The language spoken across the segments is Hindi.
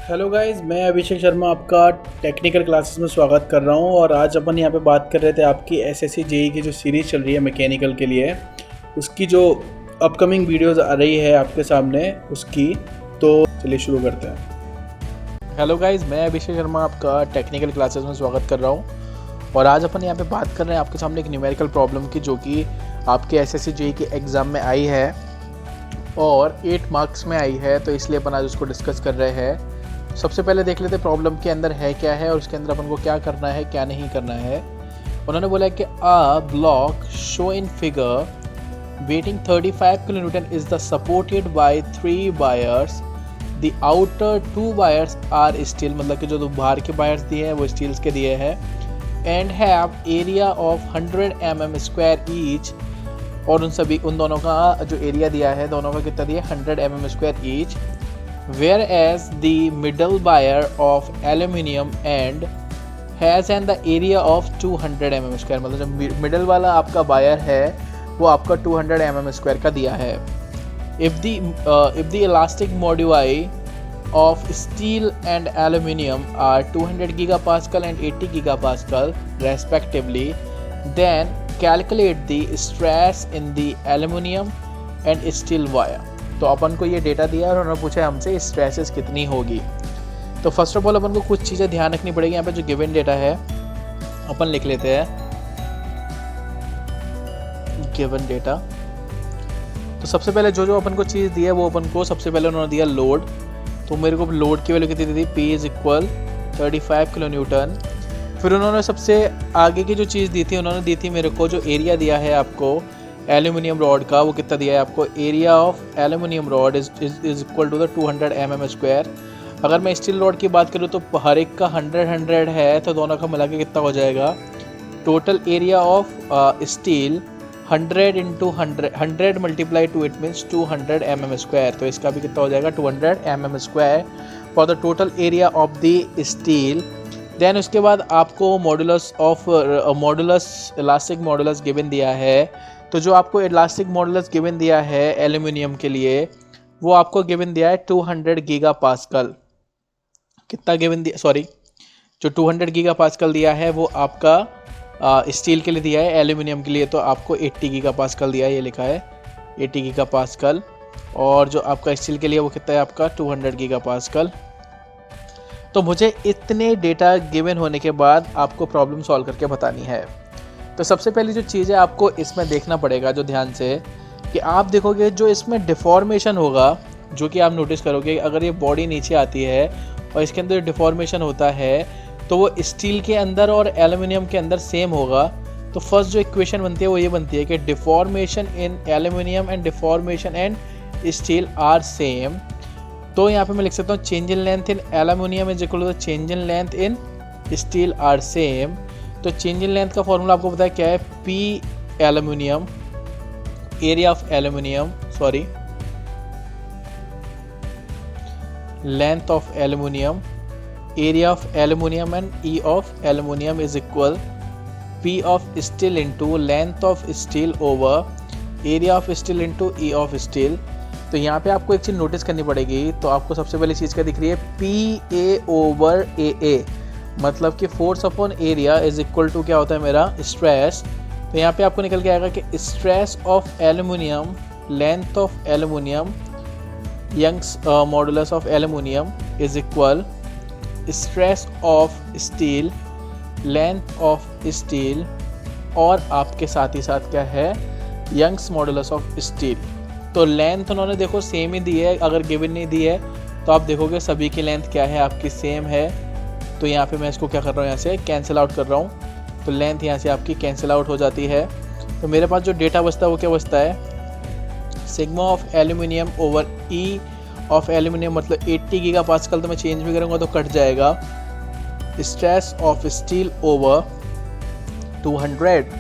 हेलो गाइस, मैं अभिषेक शर्मा आपका टेक्निकल क्लासेस में स्वागत कर रहा हूं। और आज अपन यहाँ पे बात कर रहे थे आपकी एसएससी जेई की जो सीरीज़ चल रही है मैकेनिकल के लिए, उसकी जो अपकमिंग वीडियोस आ रही है आपके सामने उसकी। तो चलिए शुरू करते हैं। हेलो गाइस, मैं अभिषेक शर्मा आपका टेक्निकल क्लासेस में स्वागत कर रहा हूँ। और आज अपन यहाँ पे बात कर रहे हैं आपके सामने एक न्यूमेरिकल प्रॉब्लम की, जो कि आपके एसएससी जेई के एग्ज़ाम में आई है और 8 मार्क्स में आई है। तो इसलिए अपन आज उसको डिस्कस कर रहे हैं। सबसे पहले देख लेते प्रॉब्लम के अंदर है क्या है और उसके अंदर अपन को क्या करना है क्या नहीं करना है। उन्होंने बोला कि a block show in figure weighting 35 kilonewton is the supported by 3 wires, the outer 2 wires are steel, मतलब कि जो बाहर के वायर्स दिए हैं वो स्टील्स के दिए हैं, and have area of 100 mm² each. और उन दोनों का जो एरिया दिया है दोनों का कितना दिया, 100 mm² each. Whereas the middle wire of aluminium and has an the area of 200 mm², मतलब जो मिडल वाला आपका वायर है वो आपका 200 mm² का दिया है। If the elastic moduli of steel and aluminium are 200 gigapascal and 80 gigapascal respectively, then calculate the stress in the aluminium and steel wire। तो अपन को ये डेटा दिया और उन्होंने पूछा हमसे स्ट्रेसेस कितनी होगी। तो फर्स्ट ऑफ ऑल अपन को कुछ चीज़ें ध्यान रखनी पड़ेगी। यहाँ पे जो गिवन डेटा है अपन लिख लेते हैं गिवन डेटा। तो सबसे पहले जो अपन को चीज़ दी है वो अपन को सबसे पहले उन्होंने दिया लोड। तो मेरे को लोड की वैल्यू कितनी दी थी, P is equal 35 kilo Newton. फिर उन्होंने सबसे आगे की जो चीज़ दी थी उन्होंने दी थी मेरे को जो एरिया दिया है आपको एल्यूमिनियम रॉड का, वो कितना दिया है आपको, area of aluminium rod is equal to the 200 mm²। अगर मैं स्टील रॉड की बात करूँ तो हर एक का 100 है, तो दोनों का मिला के कितना हो जाएगा, total area of steel 100 into 100 multiply two it means 200 mm²। तो इसका भी कितना हो जाएगा 200 mm² for the total area of the steel. Then उसके बाद आपको मॉडुलस इलास्टिक मॉडुलस गिवन दिया है। तो जो आपको इलास्टिक मॉडुलस गिवन दिया है एल्यूमिनियम के लिए वो आपको गिवन दिया है 200 गीगापास्कल। कितना गिवन दिया, सॉरी, जो 200 गीगापास्कल दिया है वो आपका स्टील के लिए दिया है, एल्यूमिनियम के लिए तो आपको 80 गीगापास्कल दिया है, ये लिखा है 80 गीगापास्कल। और जो आपका स्टील के लिए वो कितना है आपका 200 गीगापास्कल। तो मुझे इतने डेटा गिवन होने के बाद आपको प्रॉब्लम सॉल्व करके बतानी है। तो सबसे पहली जो चीज़ है आपको इसमें देखना पड़ेगा जो ध्यान से, कि आप देखोगे जो इसमें डिफॉर्मेशन होगा, जो कि आप नोटिस करोगे अगर ये बॉडी नीचे आती है और इसके अंदर डिफॉर्मेशन होता है तो वो स्टील के अंदर और एल्यूमिनियम के अंदर सेम होगा। तो फर्स्ट जो इक्वेशन बनती है वो ये बनती है कि deformation in aluminium and deformation in steel are same. तो यहाँ पे मैं लिख सकता हूँ change in length in aluminium is equal to the change in length in steel are same. तो चेंज इन लेंथ का फॉर्मूला आपको पता है क्या है, P aluminium area of aluminium, sorry length of aluminium area of aluminium and E of aluminium is equal P of steel into length of steel over area of steel into E of steel. तो यहाँ पे आपको एक चीज़ नोटिस करनी पड़ेगी। तो आपको सबसे पहली चीज़ क्या दिख रही है, PA ओवर AA, मतलब कि force upon area is equal to क्या होता है मेरा स्ट्रेस। तो यहाँ पे आपको निकल के आएगा कि stress of aluminium length of aluminium Young's modulus of aluminium is equal stress of steel length of steel और आपके साथ ही साथ क्या है यंग्स मॉडुलस ऑफ स्टील। तो लेंथ उन्होंने देखो सेम ही दी है, अगर गिवन नहीं दी है तो आप देखोगे सभी की लेंथ क्या है आपकी सेम है। तो यहाँ पे मैं इसको क्या कर रहा हूँ, यहाँ से कैंसिल आउट कर रहा हूँ। तो लेंथ यहाँ से आपकी कैंसिल आउट हो जाती है। तो मेरे पास जो डेटा बचता है वो क्या बचता है, sigma of aluminium over E of aluminium, मतलब 80 गीगापास्कल। तो मैं चेंज भी करूँगा तो कट जाएगा, स्ट्रेस ऑफ स्टील ओवर 200।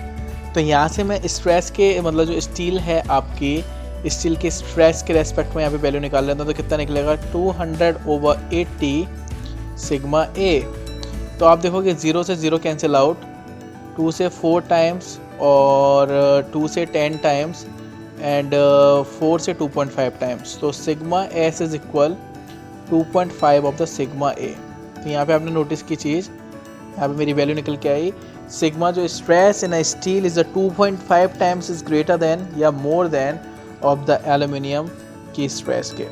तो यहाँ से मैं स्ट्रेस के मतलब जो स्टील है आपकी स्टील के स्ट्रेस के रेस्पेक्ट में यहाँ पे वैल्यू निकाल लेता हूँ। तो कितना निकलेगा 200 ओवर 80 सिग्मा A। तो आप देखोगे 0 से 0 कैंसिल आउट, 2 से 4 टाइम्स और 2 से 10 टाइम्स एंड 4 से 2.5 टाइम्स। तो sigma S is equal 2.5 of the sigma A. तो यहाँ पे आपने नोटिस की चीज़, यहाँ पे मेरी वैल्यू निकल के आई, सिग्मा जो stress in a steel is 2.5 times is greater than या more than of the aluminium की स्ट्रेस के।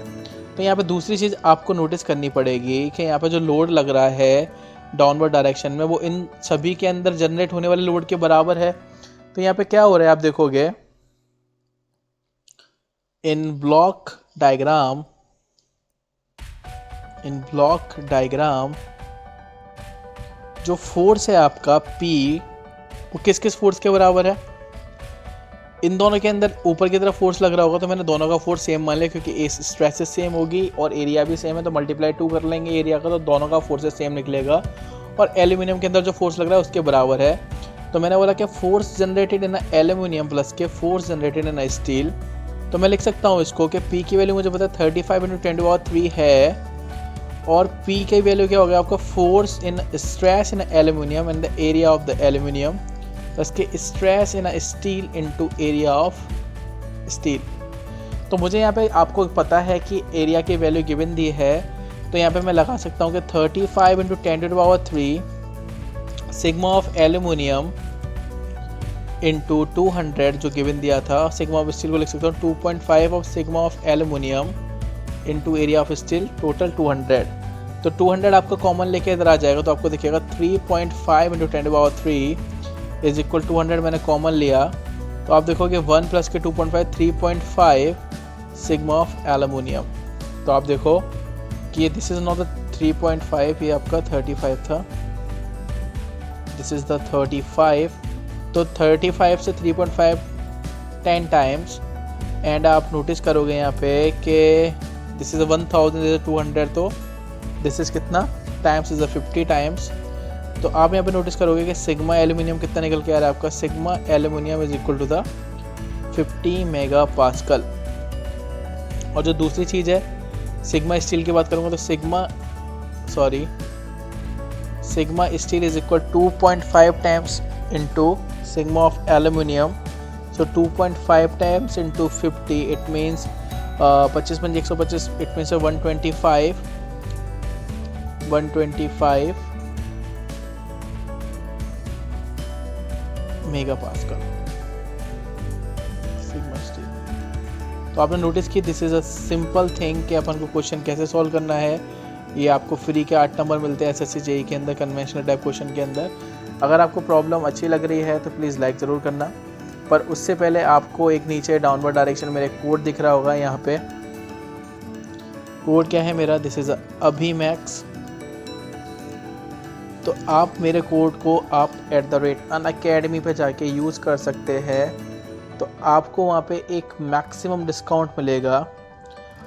तो यहाँ पे दूसरी चीज़ आपको नोटिस करनी पड़ेगी कि यहाँ पे जो लोड लग रहा है डाउनवर्ड डायरेक्शन में वो इन सभी के अंदर जनरेट होने वाले लोड के बराबर है। तो यहाँ पे क्या हो रहा है आप देखोगे, इन ब्लॉक डायग्राम जो फोर्स है आपका P वो किस किस फोर्स के बराबर है, इन दोनों के अंदर ऊपर की तरफ फोर्स लग रहा होगा तो मैंने दोनों का फोर्स सेम मान लिया, क्योंकि स्ट्रेसेस सेम होगी और एरिया भी सेम है तो मल्टीप्लाई 2 कर लेंगे एरिया का, तो दोनों का फोर्स सेम निकलेगा और एल्यूमिनियम के अंदर जो फोर्स लग रहा है उसके बराबर है। तो मैंने बोला कि force generated in aluminium plus के फोर्स जनरेटेड इन स्टील, तो मैं लिख सकता हूँ इसको कि P की वैल्यू मुझे पता है 35 × 10⁻³ है और P की वैल्यू क्या हो गया आपका, force in stress in aluminium and the area of the aluminium plus के stress in steel into area of steel. तो मुझे यहाँ पे आपको पता है कि एरिया की वैल्यू गिवन दी है, तो यहाँ पे मैं लगा सकता हूँ कि 35 × 10⁻³ सिग्मा ऑफ एल्यूमिनियम इंटू 200 जो गिवन दिया था, सिग्मा ऑफ स्टील को लिख सकता हूँ 2.5 of sigma of aluminium into area of steel total 200। तो 200 आपका कॉमन लेके इधर आ जाएगा तो आपको दिखेगा 3.5 × 10⁻³ इज इक्वल 200 मैंने कॉमन लिया तो आप देखोगे 1 प्लस के 2.5 3.5 सिग्मा ऑफ एल्यूमिनियम। तो आप देखो कि ये दिस इज नॉट द 3.5, ये आपका 35 था, दिस इज द 35। तो 35 से 3.5 10 टाइम्स एंड आप नोटिस करोगे यहाँ पे कि दिस इज 1000 इज 200, तो दिस इज कितना टाइम्स इज 50 टाइम्स। तो आप यहाँ पे नोटिस करोगे कि सिग्मा एल्यूमिनियम कितना निकल के आ रहा है आपका, sigma aluminium is equal to the 50 megapascal. और जो दूसरी चीज़ है सिग्मा स्टील की बात करूँगा तो sigma steel is equal 2.5 times into sigma of aluminium, so 2.5 times into 50 it means 25 × 125 it means 125 megapascal sigma steel. तो आपने नोटिस की this is a simple thing कि अपन को क्वेश्चन कैसे सॉल्व करना है। ये आपको फ्री के 8 नंबर मिलते हैं SSC JEE के अंदर कन्वेंशनल टाइप क्वेश्चन के अंदर। अगर आपको प्रॉब्लम अच्छी लग रही है तो प्लीज़ लाइक ज़रूर करना, पर उससे पहले आपको एक नीचे डाउनवर्ड डायरेक्शन में एक कोड दिख रहा होगा, यहाँ पे कोड क्या है मेरा, दिस इज़ अभिमैक्स। तो आप मेरे कोड को आप @unacademy पे जाके यूज़ कर सकते हैं, तो आपको वहाँ पे एक मैक्सिमम डिस्काउंट मिलेगा।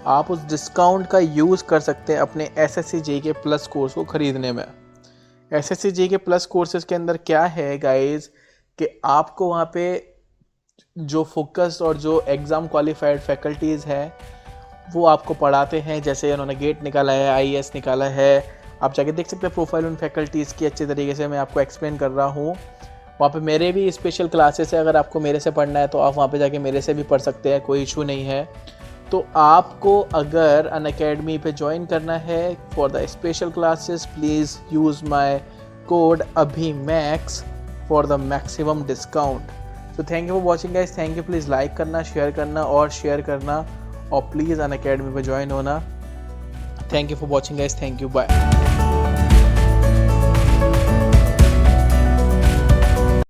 आप उस डिस्काउंट का यूज़ कर सकते हैं अपने SSC JEE के प्लस कोर्स को ख़रीदने में। SSC JEE के प्लस कोर्सेज के अंदर क्या है गाइस कि आपको वहाँ पे जो फोकस और जो एग्ज़ाम क्वालिफाइड फैकल्टीज़ हैं वो आपको पढ़ाते हैं। जैसे उन्होंने गेट निकाला है, IAS निकाला है, आप जाके देख सकते हैं प्रोफाइल उन फैकल्टीज़ की, अच्छे तरीके से मैं आपको एक्सप्लेन कर रहा हूँ। वहाँ पे मेरे भी स्पेशल क्लासेस है, अगर आपको मेरे से पढ़ना है तो आप वहाँ पे जाके मेरे से भी पढ़ सकते हैं, कोई इशू नहीं है। तो आपको अगर अनअकैडमी पे ज्वाइन करना है for the special classes, please use my code Abhimax for the maximum discount. तो thank you for watching guys, thank you. Please like करना, शेयर करना और प्लीज़ अनअकैडमी पे ज्वाइन होना। Thank you for watching guys, thank you, bye.